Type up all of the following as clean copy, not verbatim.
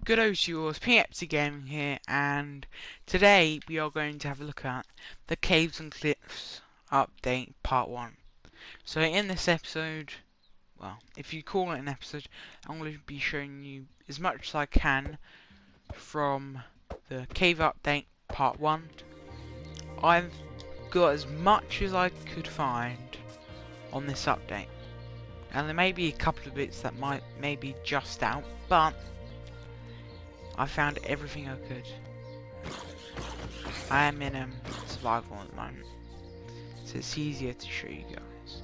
Good day to yours, Pingeptic Gaming here, and today we are going to have a look at the Caves and Cliffs update part 1. So in this episode, well, if you call it an episode, I'm going to be showing you as much as I can from the cave update part 1. I've got as much as I could find on this update, and there may be a couple of bits that may be just out, but I found everything I could. I am in survival at the moment, so it's easier to show you guys.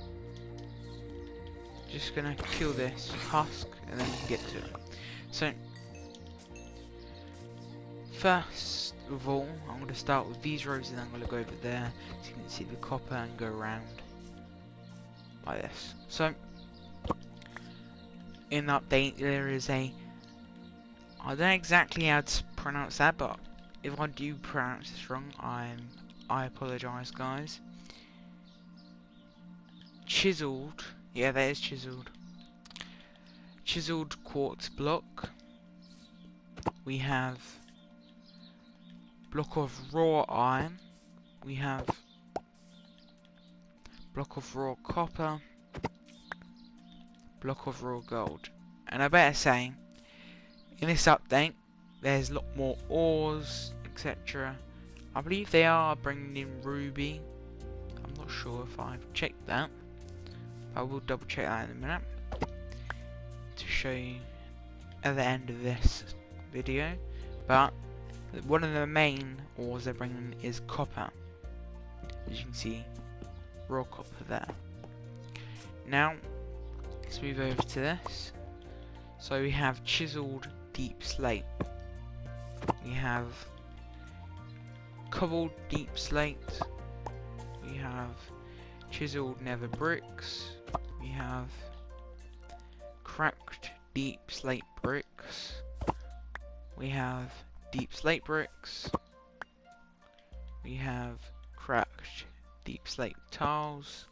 Just gonna kill this husk and then we can get to it. So, first of all, I'm gonna start with these rows and then I'm gonna go over there so you can see the copper and go around like this. So, in the update there is I don't know exactly how to pronounce that, but if I do pronounce this wrong, I apologise, guys. Chiseled, yeah, that is chiseled. Chiseled quartz block. We have block of raw iron. We have block of raw copper. Block of raw gold. And I better say, in this update, there's a lot more ores, etc. I believe they are bringing in ruby. I'm not sure if I've checked that. I will double check that in a minute to show you at the end of this video. But one of the main ores they're bringing in is copper. As you can see, raw copper there. Now, let's move over to this. So we have chiseled deep slate. We have cobbled deep slate. We have chiseled nether bricks. We have cracked deep slate bricks. We have deep slate bricks. We have cracked deep slate tiles.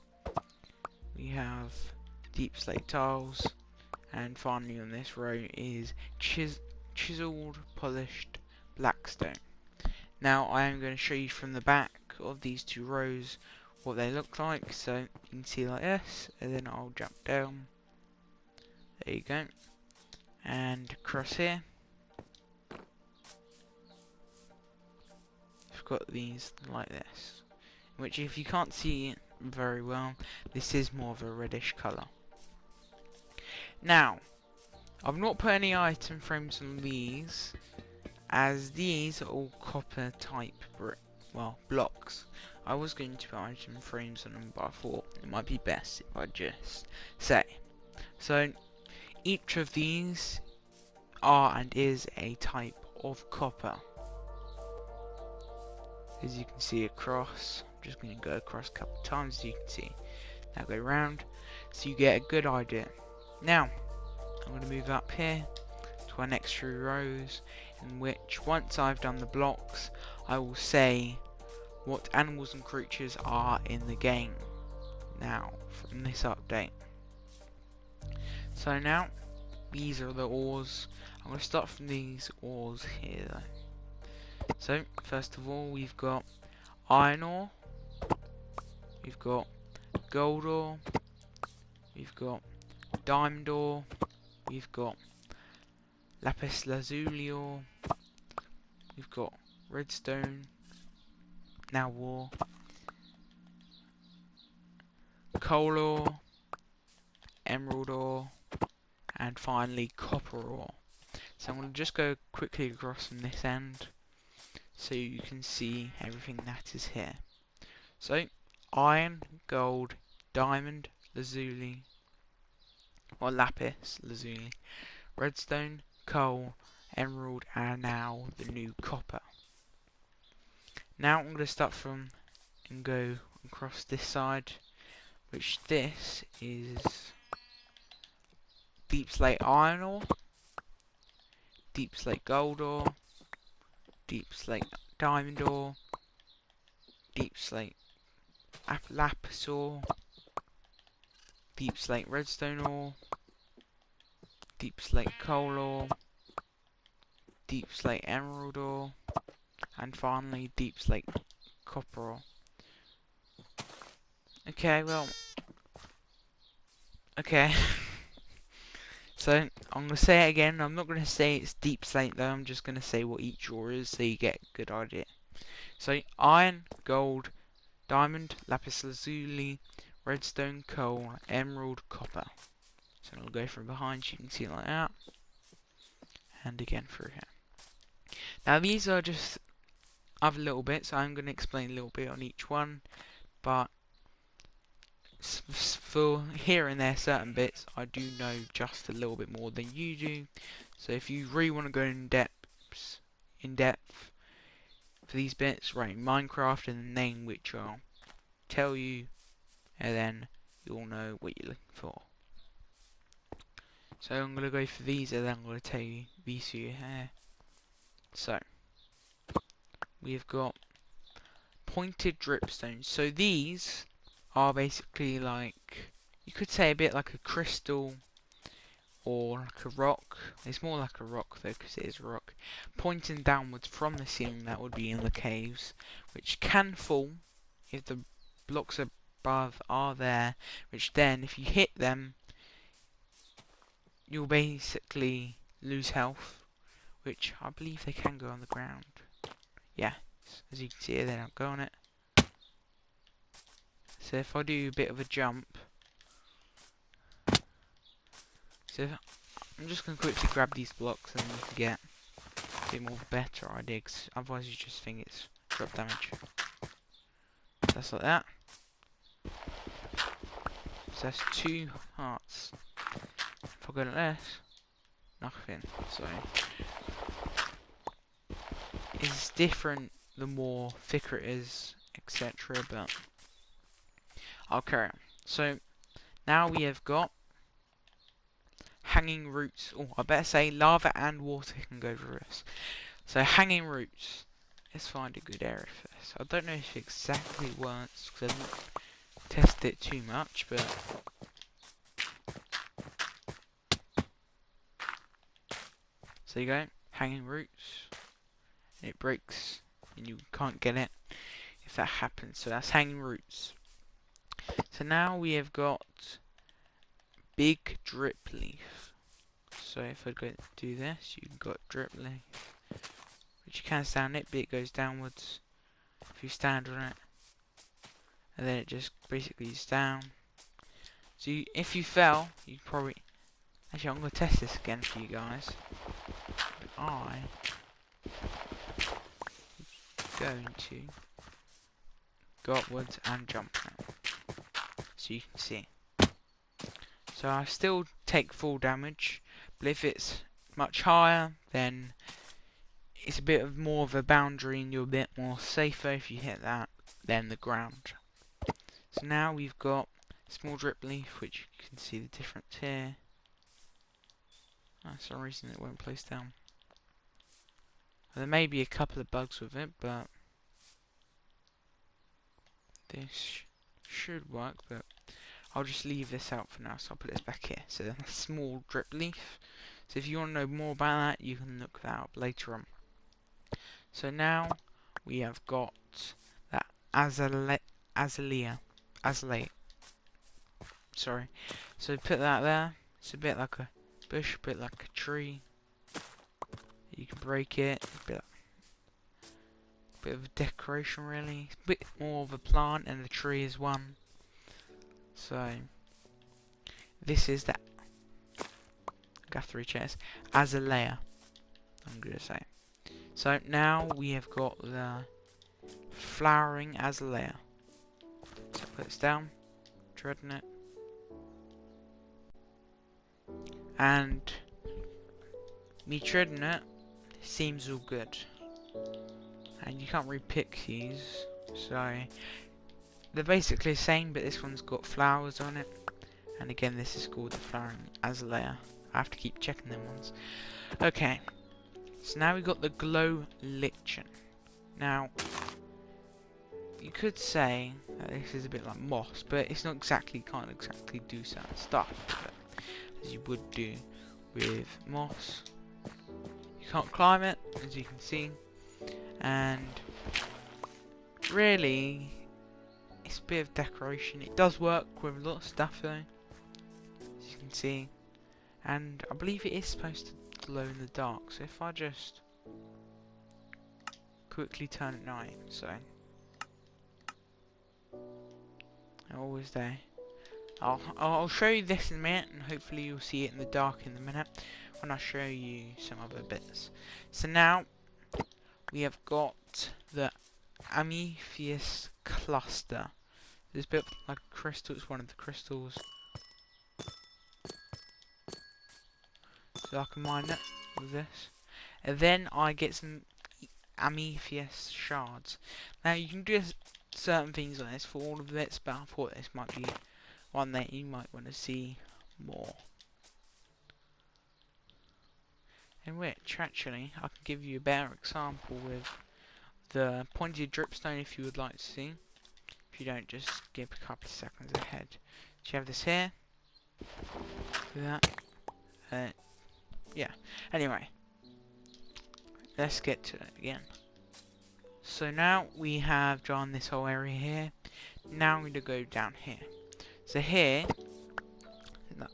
We have deep slate tiles. And finally on this row is chiseled polished blackstone. Now I am going to show you from the back of these two rows what they look like. So you can see like this, and then I'll jump down. There you go. And across here, I've got these like this. Which, if you can't see it very well, this is more of a reddish colour. Now, I've not put any item frames on these, as these are all copper type blocks. I was going to put item frames on them, but I thought it might be best if I just say. So, each of these are and is a type of copper. As you can see across, I'm just going to go across a couple of times as you can see. Now go round, so you get a good idea. Now, I'm going to move up here to our next 3 rows, in which once I've done the blocks, I will say what animals and creatures are in the game now from this update. So now, these are the ores. I'm going to start from these ores here though. So, first of all, we've got iron ore, we've got gold ore, we've got diamond ore, we've got lapis lazuli ore, we've got redstone, now ore, coal ore, emerald ore, and finally copper ore. So I'm going to just go quickly across from this end so you can see everything that is here. So, iron, gold, diamond, lazuli, or lapis lazuli, redstone, coal, emerald, and now the new copper. Now I'm going to start from and go across this side, which this is deep slate iron ore, deep slate gold ore, deep slate diamond ore, deep slate lapis ore, deep slate redstone ore, deep slate coal ore, deep slate emerald ore, and finally deep slate copper ore. Okay, well, okay. So I'm gonna say it again. I'm not gonna say it's deep slate though. I'm just gonna say what each ore is, so you get a good idea. So iron, gold, diamond, lapis lazuli, redstone, coal, emerald, copper. So I'll go from behind. So you can see it like that, and again through here. Now these are just other little bits. I'm gonna explain a little bit on each one, but for here and there certain bits I do know just a little bit more than you do, so if you really want to go in depth for these bits, write Minecraft and the name which I'll tell you, and then you'll know what you're looking for. So I'm going to go for these, and then I'm going to tell you these for your hair. So we've got pointed dripstones. So these are basically like, you could say a bit like a crystal or like a rock. It's more like a rock though, because it is a rock pointing downwards from the ceiling. That would be in the caves, which can fall if the blocks above are there, which then if you hit them you'll basically lose health, which I believe they can go on the ground. Yeah, as you can see here, they don't go on it. So if I do a bit of a jump, so I'm just going to quickly grab these blocks and you can get a bit more of a better idea, cause otherwise you just think it's drop damage. That's like that. So that's 2 hearts. If I go like this, nothing. So it's different the more thicker it is, etc. But I'll carry on. So now we have got hanging roots. Oh, I better say lava and water can go through this. So hanging roots. Let's find a good area for this. I don't know if it exactly works because I haven't tested it too much, but so you go, hanging roots, and it breaks and you can't get it if that happens. So that's hanging roots. So now we have got big drip leaf. So if I go do this, you've got drip leaf, which you can stand it, but it goes downwards if you stand on it, and then it just basically is down. So if you fell, you probably, actually I'm going to test this again for you guys. I'm going to go upwards and jump now, so you can see. So I still take full damage, but if it's much higher, then it's a bit of more of a boundary and you're a bit more safer if you hit that than the ground. So now we've got small drip leaf, which you can see the difference here. For some reason it won't place down. There may be a couple of bugs with it, but this should work, but I'll just leave this out for now, so I'll put this back here. So a small drip leaf. So if you want to know more about that, you can look that up later on. So now we have got that azalea. Sorry. So put that there. It's a bit like a bush, a bit like a tree. You can break it. A bit of a decoration, really. It's a bit more of a plant, and the tree is one. So this is that. Got 3 chairs. Azalea, I'm gonna say. So now we have got the flowering azalea. So put this down, treading it, and me treading it seems all good. And you can't really pick these, so they're basically the same, but this one's got flowers on it. And again, this is called the flowering azalea. I have to keep checking them ones. Okay, so now we've got the glow lichen. Now, you could say that this is a bit like moss, but it's not exactly, can't exactly do certain stuff, but as you would do with moss. You can't climb it, as you can see, and really, it's a bit of decoration. It does work with a lot of stuff though, as you can see, and I believe it is supposed to glow in the dark. So if I just quickly turn at night, so always there. I'll show you this in a minute, and hopefully you'll see it in the dark in a minute when I show you some other bits. So now we have got the Amethyst cluster. This bit like a crystal. It's one of the crystals, so I can mine it with this, and then I get some Amethyst shards. Now you can do certain things on this for all of this, but I thought this might be one that you might want to see more. In which, actually, I can give you a better example with the pointed dripstone if you would like to see. If you don't, just skip a couple of seconds ahead. So you have this here. Do that. Yeah. Anyway, let's get to it again. So now we have drawn this whole area here. Now I'm going to go down here. So here,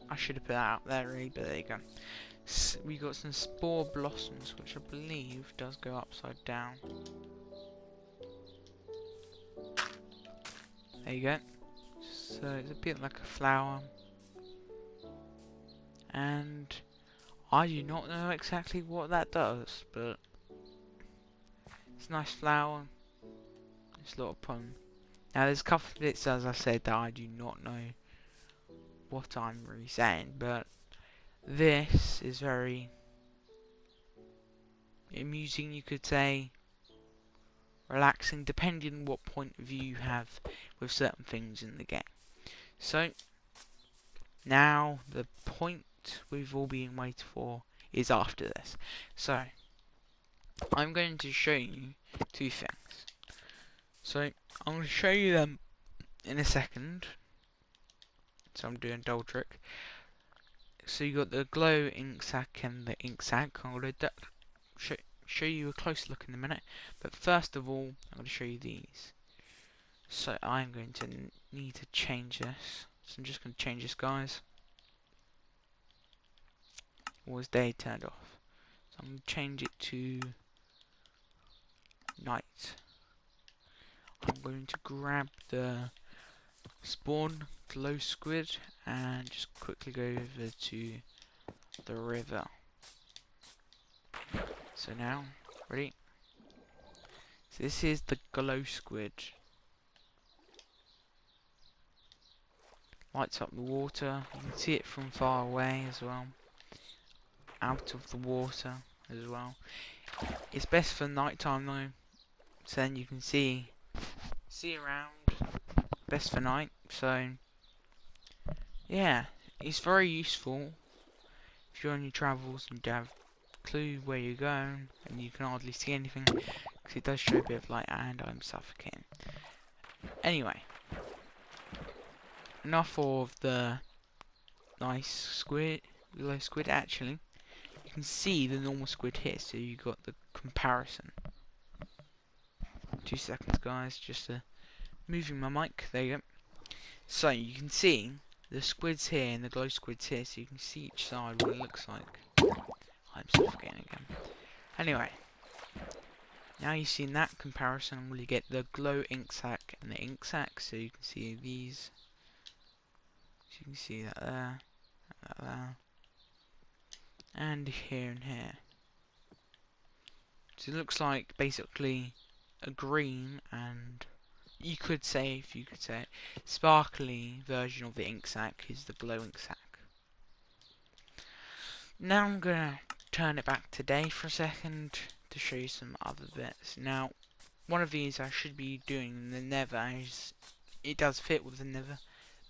I should have put that out there really, but there you go. We got some spore blossoms, which I believe does go upside down. There you go. So it's a bit like a flower, and I do not know exactly what that does, but it's a nice flower. It's a lot of fun. Now there's a couple of bits, as I said, that I do not know what I'm really saying, but this is very amusing, you could say, relaxing, depending on what point of view you have with certain things in the game. So now the point we've all been waiting for is after this. So I'm going to show you two things. So I'm going to show you them in a second. So I'm doing a double trick. So you got the glow ink sac and the ink sac. I'm going to show you a close look in a minute, but first of all I'm going to show you these. So I'm going to need to change this. So I'm just going to change this, guys. Was day turned off? So I'm going to change it to night. I'm going to grab the spawn glow squid and just quickly go over to the river. So now, ready? So this is the glow squid. Lights up the water. You can see it from far away as well. Out of the water as well. It's best for night time though, so then you can see around. Best for night. So yeah, it's very useful if you're on your travels and you have a clue where you're going and you can hardly see anything, because it does show a bit of light and I'm suffocating. Anyway, enough of the nice squid, glow squid. Actually, you can see the normal squid here, so you got the comparison. 2 seconds, guys, just moving my mic. There you go. So you can see the squids here and the glow squids here, so you can see each side what it looks like. I'm suffocating again. Anyway, now you've seen that comparison, will you get the glow ink sac and the ink sac, so you can see these. So you can see that there, that there, and here and here. So it looks like basically a green and, you could say, if you could say it, sparkly version of the ink sac is the glow ink sac. Now I'm gonna turn it back to day for a second to show you some other bits. Now, one of these I should be doing in the nether, as it does fit with the nether,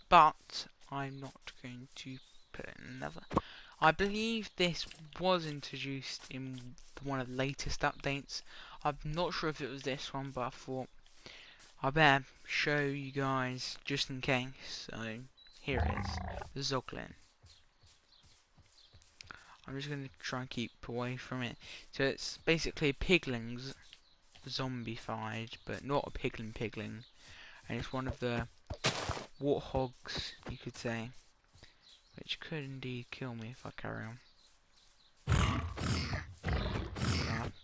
but I'm not going to put it in the nether. I believe this was introduced in one of the latest updates. I'm not sure if it was this one, but I thought I better show you guys just in case. So here it is, the Zoglin. I'm just going to try and keep away from it. So it's basically piglings zombified, but not a piglin, and it's one of the warthogs, you could say, which could indeed kill me if I carry on. Yeah,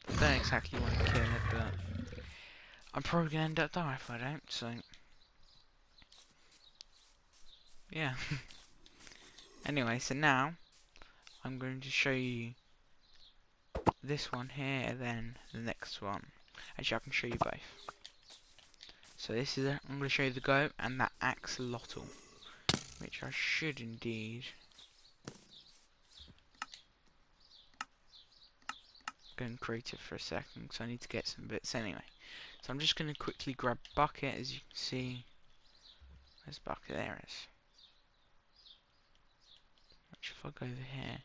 I don't exactly want to kill it, but I'm probably going to end up dying if I don't, so yeah. Anyway, so now I'm going to show you this one here and then the next one. Actually, I can show you both. So this is I'm going to show you the goat and that axolotl, which I should indeed go and create it for a second, because I need to get some bits anyway. So I'm just going to quickly grab bucket, as you can see. Where's bucket? There it is. Which if I go over here,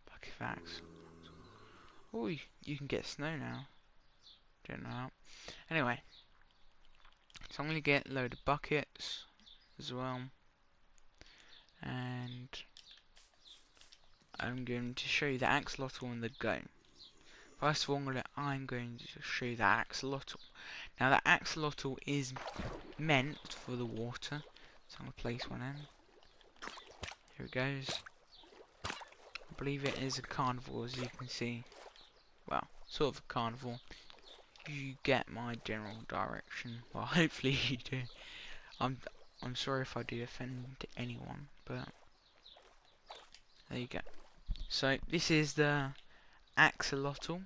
bucket facts. Oh, you can get snow now. Don't know how. Anyway, so I'm going to get a load of buckets as well, and I'm going to show you the axolotl and the goat. First of all, I'm going to show you the axolotl. Now, the axolotl is meant for the water, so I'm going to place one in. Here it goes. I believe it is a carnivore, as you can see. Well, sort of a carnivore. You get my general direction. Well, hopefully you do. I'm sorry if I do offend anyone, but there you go. So this is the axolotl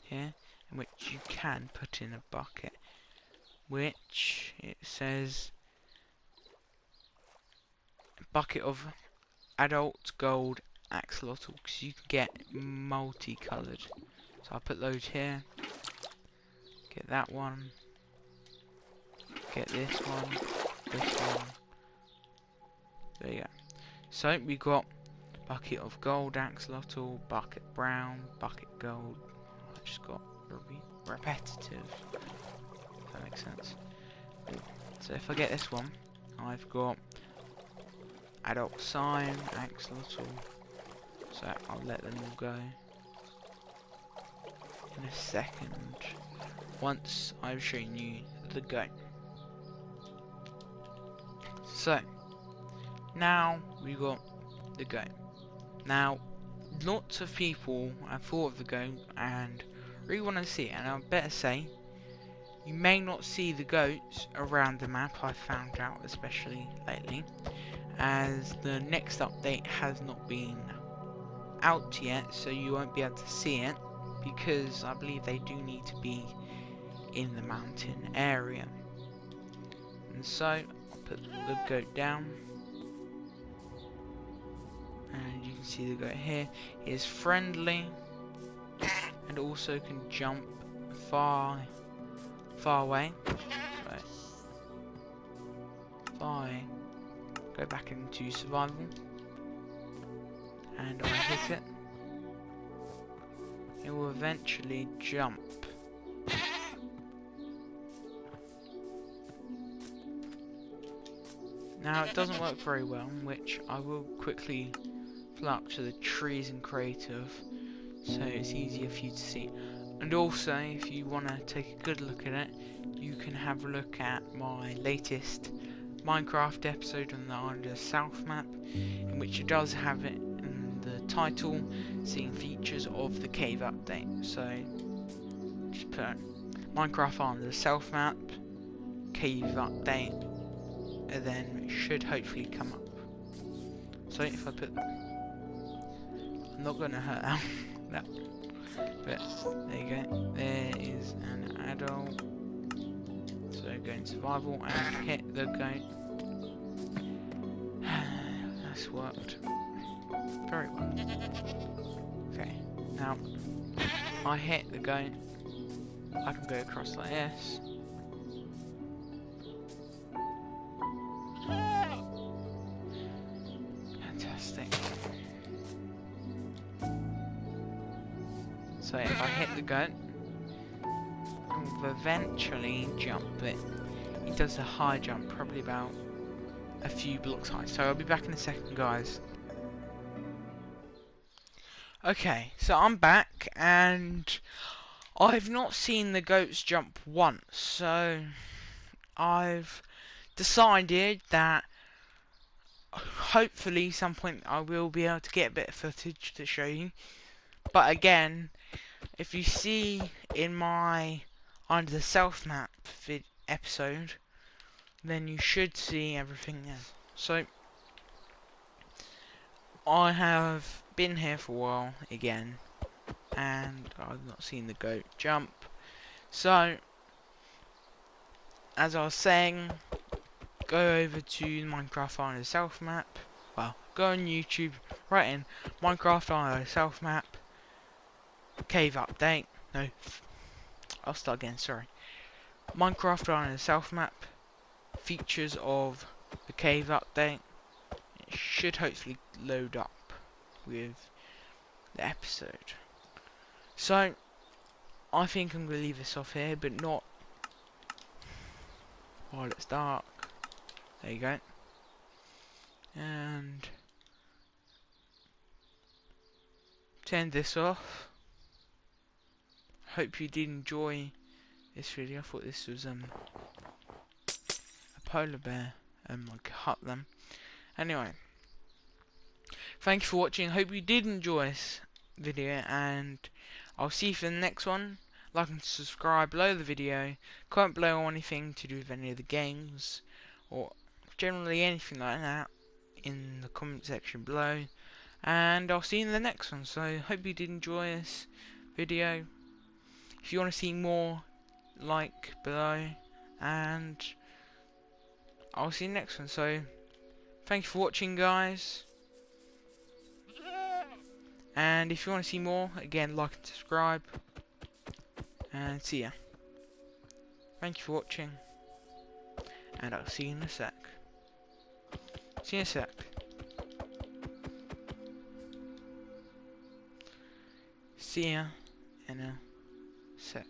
here, in which you can put in a bucket, which it says bucket of adult gold axolotl, because you can get multicolored. So I'll put those here. Get that one. Get this one. This one. There you go. So we got bucket of gold axolotl, bucket brown, bucket gold. I just got repetitive. If that makes sense. So if I get this one, I've got adult sign, axolotl. So I'll let them all go in a second, once I've shown you the goat. So now we got the goat. Now lots of people have thought of the goat and really want to see it, and I better say you may not see the goats around the map, I've found out, especially lately, as the next update has not been out yet, so you won't be able to see it, because I believe they do need to be in the mountain area. And so I'll put the goat down, and you can see the goat here. He is friendly and also can jump far away. So if I go back into survival and I hit it, it will eventually jump. Now it doesn't work very well, which I will quickly fly up to the trees in creative, so it's easier for you to see. And also, if you want to take a good look at it, you can have a look at my latest Minecraft episode on the Under South map, in which it does have it in the title, seeing features of the cave update. So just put Minecraft Under South map, cave update, and then it should hopefully come up. So if I put, I'm not going to hurt that. No. But there you go. There is an adult. So go in survival and hit the goat. That's worked very well. Okay, now I hit the goat. I can go across like this. Fantastic. So if I hit the goat, it will eventually jump, but it does a high jump, probably about a few blocks high. So I'll be back in a second, guys. Okay, so I'm back, and I've not seen the goats jump once, so I've decided that hopefully some point I will be able to get a bit of footage to show you. But again, if you see in my under the self map episode, then you should see everything there. So I have been here for a while again, and I've not seen the goat jump. So as I was saying, go over to Minecraft on the self map. Well, go on YouTube, write in Minecraft on the self map, cave update. No, I'll start again, sorry. Minecraft on the self map, features of the cave update. It should hopefully load up with the episode. So, I think I'm going to leave this off here, but not while it's dark. There you go. And turn this off. Hope you did enjoy this video. I thought this was a polar bear and I cut them. Anyway, thank you for watching. Hope you did enjoy this video, and I'll see you for the next one. Like and subscribe below the video. Comment below on anything to do with any of the games, or generally anything like that, in the comment section below. And I'll see you in the next one. So hope you did enjoy this video. If you want to see more, like below, and I'll see you next one. So thank you for watching, guys. And if you want to see more, again, like and subscribe. And see ya. Thank you for watching. And I'll see you in a sec. See you in a sec. See ya in a sec.